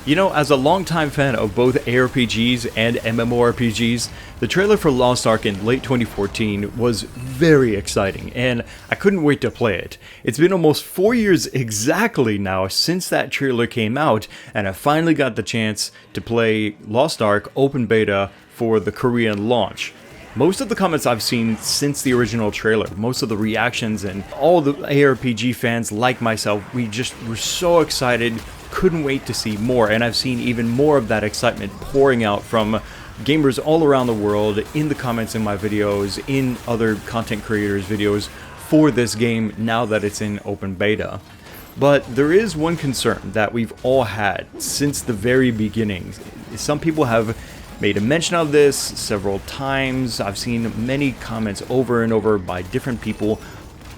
You know, as a longtime fan of both ARPGs and MMORPGs, the trailer for Lost Ark in late 2014 was very exciting, and I couldn't wait to play it. It's been almost 4 years exactly now since that trailer came out, and I finally got the chance to play Lost Ark Open Beta for the Korean launch. Most of the comments I've seen since the original trailer, most of the reactions, and all the ARPG fans like myself, we just were so excited, couldn't wait to see more, and I've seen even more of that excitement pouring out from gamers all around the world in the comments in my videos, in other content creators' videos for this game now that it's in open beta. But there is one concern that we've all had since the very beginning. Some people have made a mention of this several times. I've seen many comments over and over by different people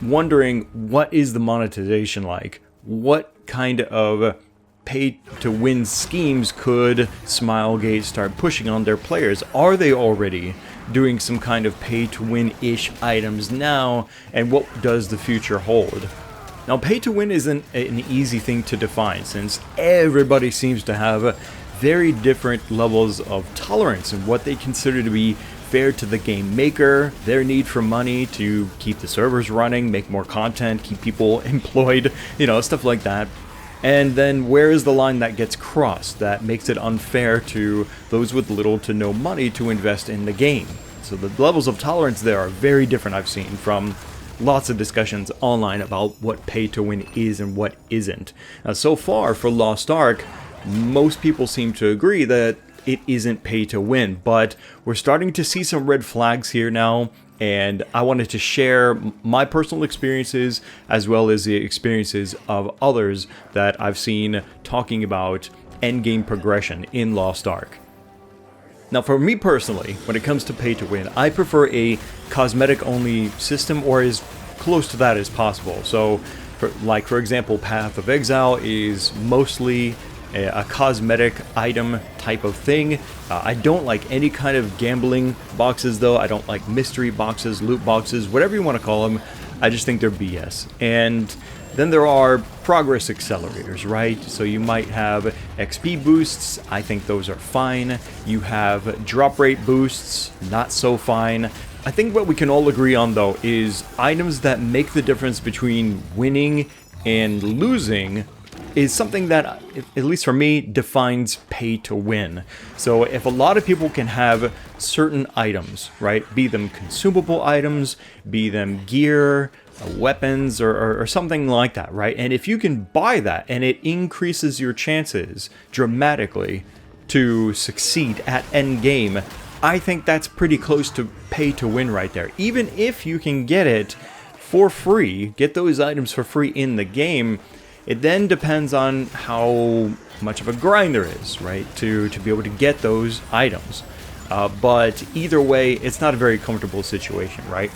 wondering, what is the monetization like? What kind of pay-to-win schemes could Smilegate start pushing on their players? Are they already doing some kind of pay-to-win-ish items now? And what does the future hold? Now, pay-to-win isn't an easy thing to define, since everybody seems to have very different levels of tolerance and what they consider to be fair to the game maker, their need for money to keep the servers running, make more content, keep people employed, you know, stuff like that. And then where is the line that gets crossed that makes it unfair to those with little to no money to invest in the game? So the levels of tolerance there are very different, I've seen, from lots of discussions online about what pay to win is and what isn't. Now, so far for Lost Ark, most people seem to agree that it isn't pay to win, but we're starting to see some red flags here now, and I wanted to share my personal experiences as well as the experiences of others that I've seen talking about endgame progression in Lost Ark. Now, for me personally, when it comes to pay to win, I prefer a cosmetic only system, or as close to that as possible. So for example, Path of Exile is mostly a cosmetic item type of thing. I don't like any kind of gambling boxes though. I don't like mystery boxes, loot boxes, whatever you want to call them. I just think they're BS. And then there are progress accelerators, right? So you might have XP boosts. I think those are fine. You have drop rate boosts, not so fine. I think what we can all agree on though is items that make the difference between winning and losing is something that, at least for me, defines pay to win. So if a lot of people can have certain items, right, be them consumable items, be them gear, weapons, or something like that, right, and if you can buy that and it increases your chances dramatically to succeed at endgame, I think that's pretty close to pay to win right there. Even if you can get it for free, get those items for free in the game, it then depends on how much of a grind there is, right, to be able to get those items. But either way, it's not a very comfortable situation, right?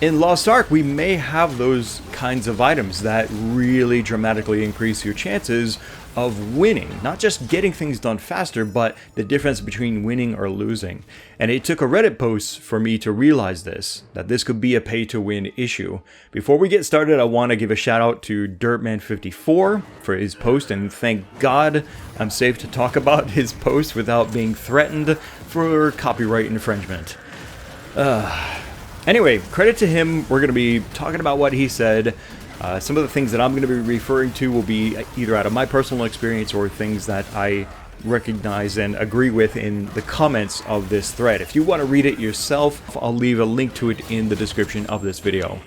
In Lost Ark, we may have those kinds of items that really dramatically increase your chances of winning. Not just getting things done faster, but the difference between winning or losing. And it took a Reddit post for me to realize this, that this could be a pay-to-win issue. Before we get started, I want to give a shout out to Dirtman54 for his post, and thank God I'm safe to talk about his post without being threatened for copyright infringement. Anyway, credit to him. We're going to be talking about what he said. Some of the things that I'm going to be referring to will be either out of my personal experience or things that I recognize and agree with in the comments of this thread. If you want to read it yourself, I'll leave a link to it in the description of this video.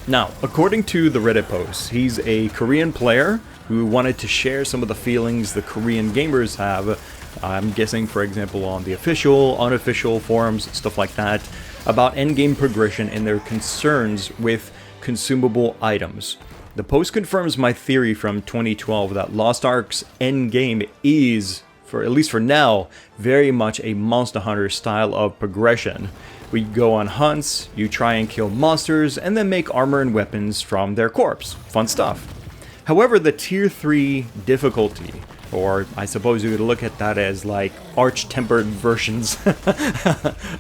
Now, according to the Reddit post, he's a Korean player who wanted to share some of the feelings the Korean gamers have. I'm guessing, for example, on the official, unofficial forums, stuff like that, about endgame progression and their concerns with consumable items. The post confirms my theory from 2012 that Lost Ark's endgame is, at least for now, very much a Monster Hunter style of progression. We go on hunts, you try and kill monsters, and then make armor and weapons from their corpse. Fun stuff. However, the tier 3 difficulty or I suppose you could look at that as like arch-tempered versions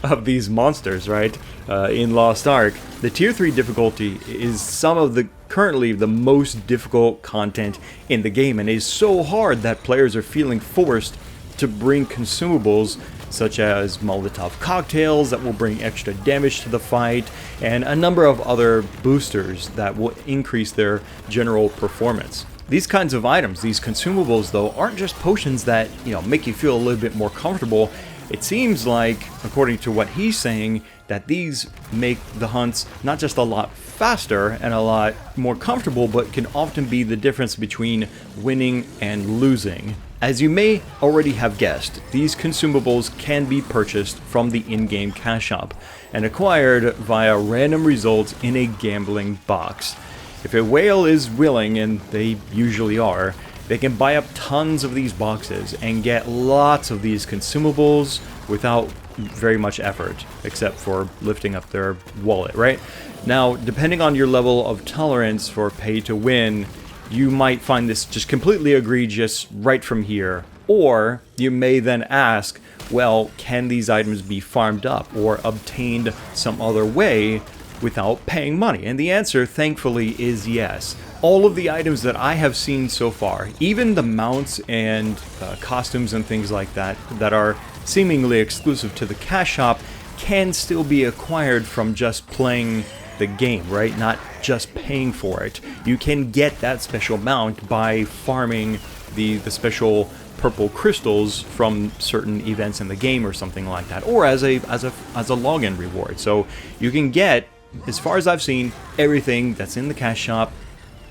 of these monsters, right? In Lost Ark, the Tier 3 difficulty is some of the currently the most difficult content in the game, and is so hard that players are feeling forced to bring consumables such as Molotov cocktails that will bring extra damage to the fight, and a number of other boosters that will increase their general performance. These kinds of items, these consumables though, aren't just potions that, make you feel a little bit more comfortable. It seems like, according to what he's saying, that these make the hunts not just a lot faster and a lot more comfortable, but can often be the difference between winning and losing. As you may already have guessed, these consumables can be purchased from the in-game cash shop and acquired via random results in a gambling box. If a whale is willing, and they usually are, they can buy up tons of these boxes and get lots of these consumables without very much effort, except for lifting up their wallet, right? Now, depending on your level of tolerance for pay to win, you might find this just completely egregious right from here, or you may then ask, well, can these items be farmed up or obtained some other way without paying money? And the answer, thankfully, is yes. All of the items that I have seen so far, even the mounts and costumes and things like that, that are seemingly exclusive to the cash shop, can still be acquired from just playing the game, right? Not just paying for it. You can get that special mount by farming the special purple crystals from certain events in the game or something like that, or as a login reward. So you can get, as far as I've seen, everything that's in the cash shop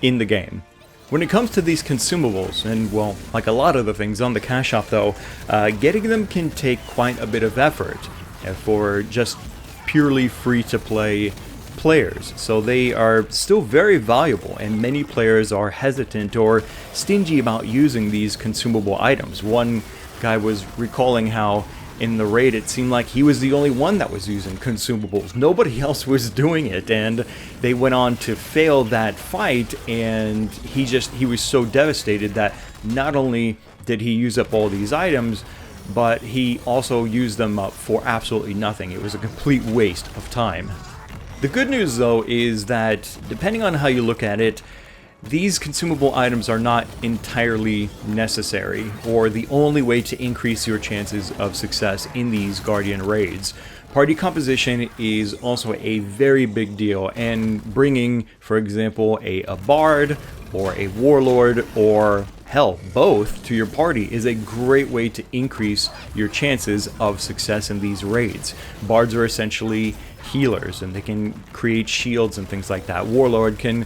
in the game. When it comes to these consumables, and well, like a lot of the things on the cash shop though, getting them can take quite a bit of effort for just purely free-to-play players. So they are still very valuable, and many players are hesitant or stingy about using these consumable items. One guy was recalling how in the raid it seemed like he was the only one that was using consumables. Nobody else was doing it, and they went on to fail that fight, and he was so devastated that not only did he use up all these items, but he also used them up for absolutely nothing. It was a complete waste of time. The good news though is that, depending on how you look at it, these consumable items are not entirely necessary or the only way to increase your chances of success in these Guardian raids. Party composition is also a very big deal, and bringing, for example, a bard or a warlord, or hell, both, to your party is a great way to increase your chances of success in these raids. Bards are essentially healers, and they can create shields and things like that. Warlord can,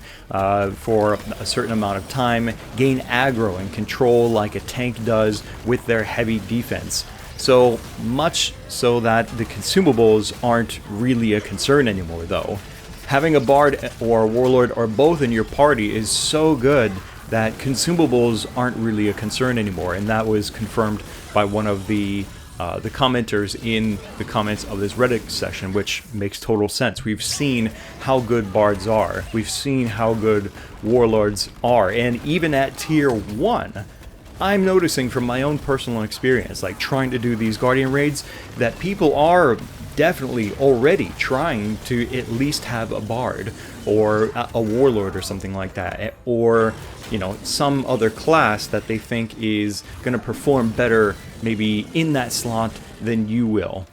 for a certain amount of time, gain aggro and control like a tank does with their heavy defense. So much so that the consumables aren't really a concern anymore though. Having a bard or a warlord or both in your party is so good that consumables aren't really a concern anymore, and that was confirmed by one of the commenters in the comments of this Reddit session, which makes total sense. We've seen how good bards are, we've seen how good warlords are, and even at tier 1, I'm noticing from my own personal experience, like trying to do these Guardian raids, that people are definitely already trying to at least have a bard or a warlord or something like that, or some other class that they think is going to perform better maybe in that slot than you will.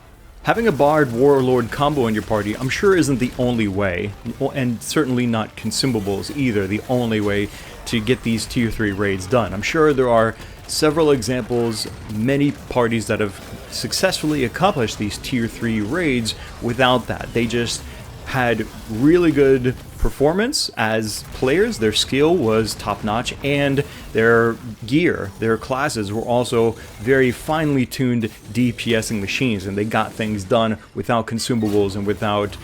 Having a bard warlord combo in your party, I'm sure, isn't the only way, and certainly not consumables either, the only way to get these tier 3 raids done. I'm sure there are several examples, many parties that have successfully accomplished these tier 3 raids without that. They just had really good performance as players, their skill was top-notch, and their gear, their classes were also very finely tuned DPSing machines, and they got things done without consumables and without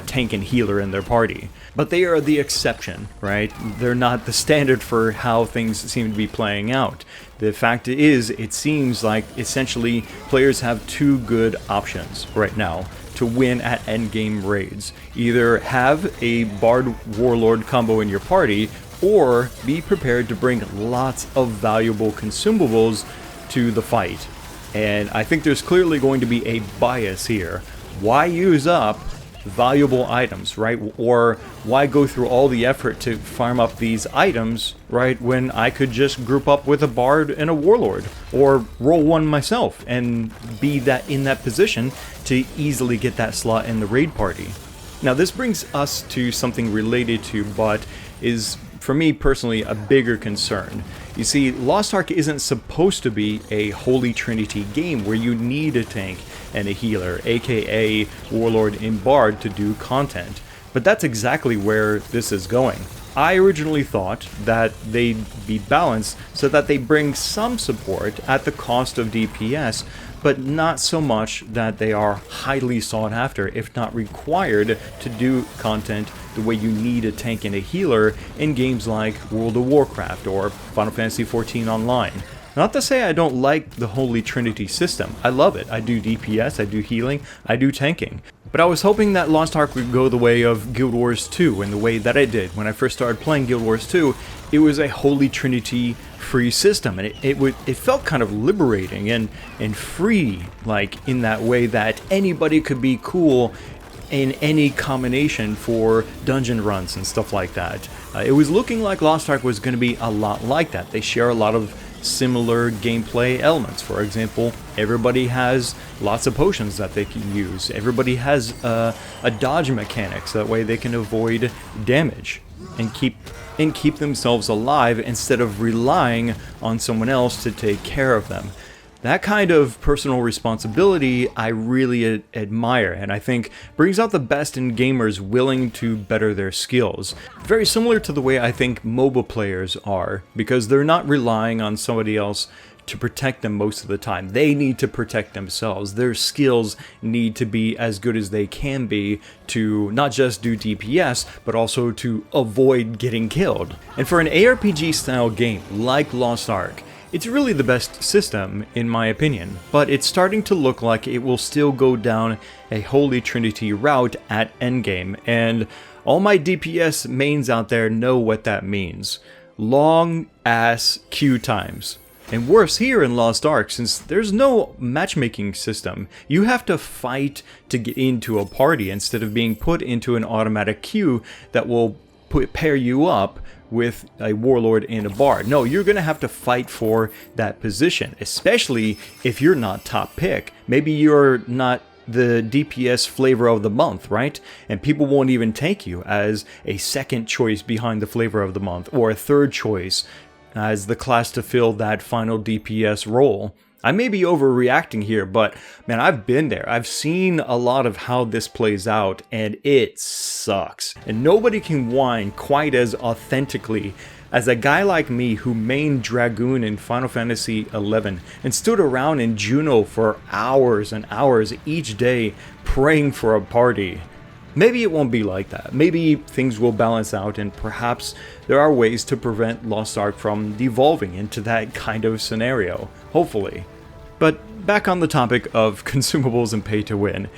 tank and healer in their party. But they are the exception, right? They're not the standard for how things seem to be playing out. The fact is, it seems like essentially players have two good options right now to win at endgame raids. Either have a Bard Warlord combo in your party, or be prepared to bring lots of valuable consumables to the fight. And I think there's clearly going to be a bias here. Why use up valuable items, right? Or why go through all the effort to farm up these items, right, when I could just group up with a bard and a warlord, or roll one myself and be in that position to easily get that slot in the raid party. Now this brings us to something related to, but is for me personally a bigger concern. You see, Lost Ark isn't supposed to be a Holy Trinity game where you need a tank and a healer, aka Warlord and Bard, to do content. But that's exactly where this is going. I originally thought that they'd be balanced so that they bring some support at the cost of DPS, but not so much that they are highly sought after, if not required, to do content the way you need a tank and a healer in games like World of Warcraft or Final Fantasy XIV Online. Not to say I don't like the Holy Trinity system. I love it. I do DPS, I do healing, I do tanking. But I was hoping that Lost Ark would go the way of Guild Wars 2, and the way that it did. When I first started playing Guild Wars 2, it was a Holy Trinity free system, and it felt kind of liberating and free, like in that way that anybody could be cool in any combination for dungeon runs and stuff like that. It was looking like Lost Ark was going to be a lot like that. They share a lot of similar gameplay elements. For example, everybody has lots of potions that they can use. Everybody has a dodge mechanic, so that way they can avoid damage and keep themselves alive instead of relying on someone else to take care of them. That kind of personal responsibility I really admire, and I think brings out the best in gamers willing to better their skills. Very similar to the way I think MOBA players are, because they're not relying on somebody else to protect them most of the time. They need to protect themselves. Their skills need to be as good as they can be to not just do DPS, but also to avoid getting killed. And for an ARPG style game like Lost Ark, it's really the best system, in my opinion, but it's starting to look like it will still go down a Holy Trinity route at Endgame, and all my DPS mains out there know what that means. Long ass queue times. And worse here in Lost Ark, since there's no matchmaking system, you have to fight to get into a party instead of being put into an automatic queue that will pair you up with a warlord and a bard. No, you're gonna have to fight for that position, especially if you're not top pick. Maybe you're not the DPS flavor of the month, right? And people won't even take you as a second choice behind the flavor of the month, or a third choice as the class to fill that final DPS role. I may be overreacting here, but man, I've been there. I've seen a lot of how this plays out, and it sucks. And nobody can whine quite as authentically as a guy like me who mained Dragoon in Final Fantasy XI and stood around in Juno for hours and hours each day praying for a party. Maybe it won't be like that. Maybe things will balance out, and perhaps there are ways to prevent Lost Ark from devolving into that kind of scenario. Hopefully. But back on the topic of consumables and pay to win.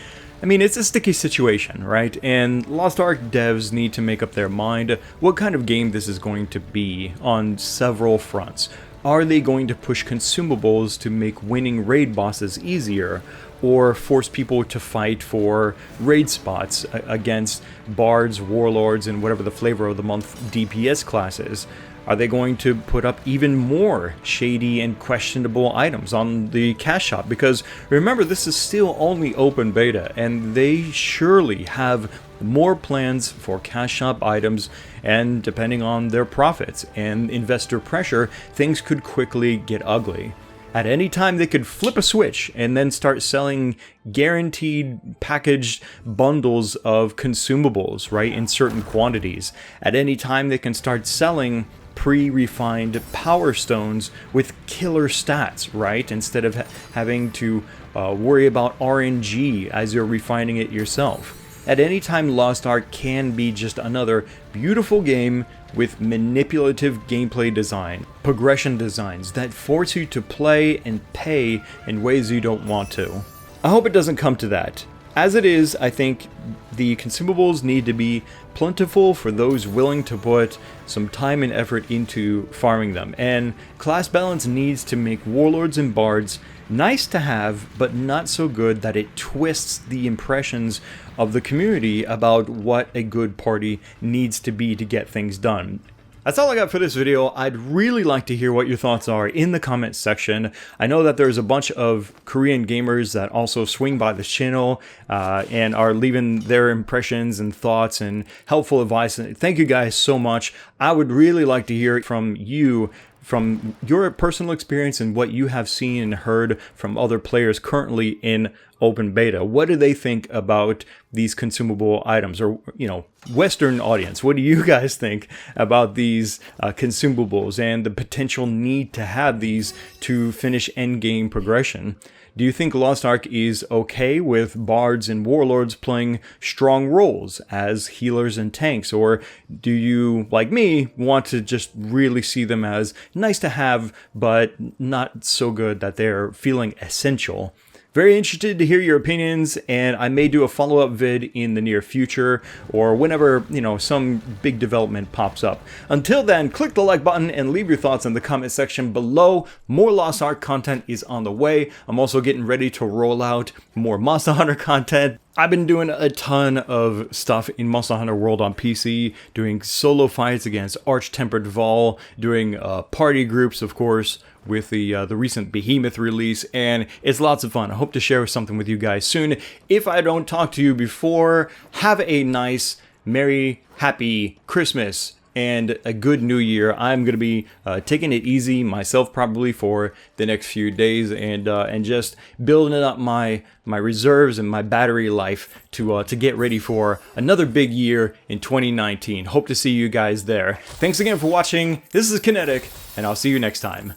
I mean, it's a sticky situation, right? And Lost Ark devs need to make up their mind what kind of game this is going to be on several fronts. Are they going to push consumables to make winning raid bosses easier, or force people to fight for raid spots against bards, warlords, and whatever the flavor of the month DPS class is? Are they going to put up even more shady and questionable items on the cash shop? Because remember, this is still only open beta, and they surely have more plans for cash shop items, and depending on their profits and investor pressure, things could quickly get ugly. At any time, they could flip a switch and then start selling guaranteed packaged bundles of consumables, right, in certain quantities. At any time, they can start selling pre-refined power stones with killer stats, right, instead of having to worry about RNG as you're refining it yourself. At any time, Lost Ark can be just another beautiful game with manipulative gameplay design, progression designs that force you to play and pay in ways you don't want to. I hope it doesn't come to that. As it is, I think the consumables need to be plentiful for those willing to put some time and effort into farming them, and class balance needs to make warlords and bards nice to have, but not so good that it twists the impressions of the community about what a good party needs to be to get things done. That's all I got for this video. I'd really like to hear what your thoughts are in the comments section. I know that there's a bunch of Korean gamers that also swing by this channel and are leaving their impressions and thoughts and helpful advice. Thank you guys so much. I would really like to hear from you, from your personal experience and what you have seen and heard from other players currently in open beta. What do they think about these consumable items? Or, you know, Western audience, what do you guys think about these consumables and the potential need to have these to finish endgame progression? Do you think Lost Ark is okay with bards and warlords playing strong roles as healers and tanks? Or do you, like me, want to just really see them as nice to have, but not so good that they're feeling essential? Very interested to hear your opinions, and I may do a follow-up vid in the near future or whenever, you know, some big development pops up. Until then, click the like button and leave your thoughts in the comment section below. More Lost Ark content is on the way. I'm also getting ready to roll out more Monster Hunter content. I've been doing a ton of stuff in Monster Hunter World on PC, doing solo fights against Arch-Tempered Vol, doing party groups, of course, with the recent Behemoth release, and it's lots of fun. I hope to share something with you guys soon. If I don't talk to you before, have a nice, merry, happy Christmas and a good new year. I'm going to be taking it easy myself probably for the next few days, and just building up my reserves and my battery life to get ready for another big year in 2019. Hope to see you guys there. Thanks again for watching. This is Kinetic, and I'll see you next time.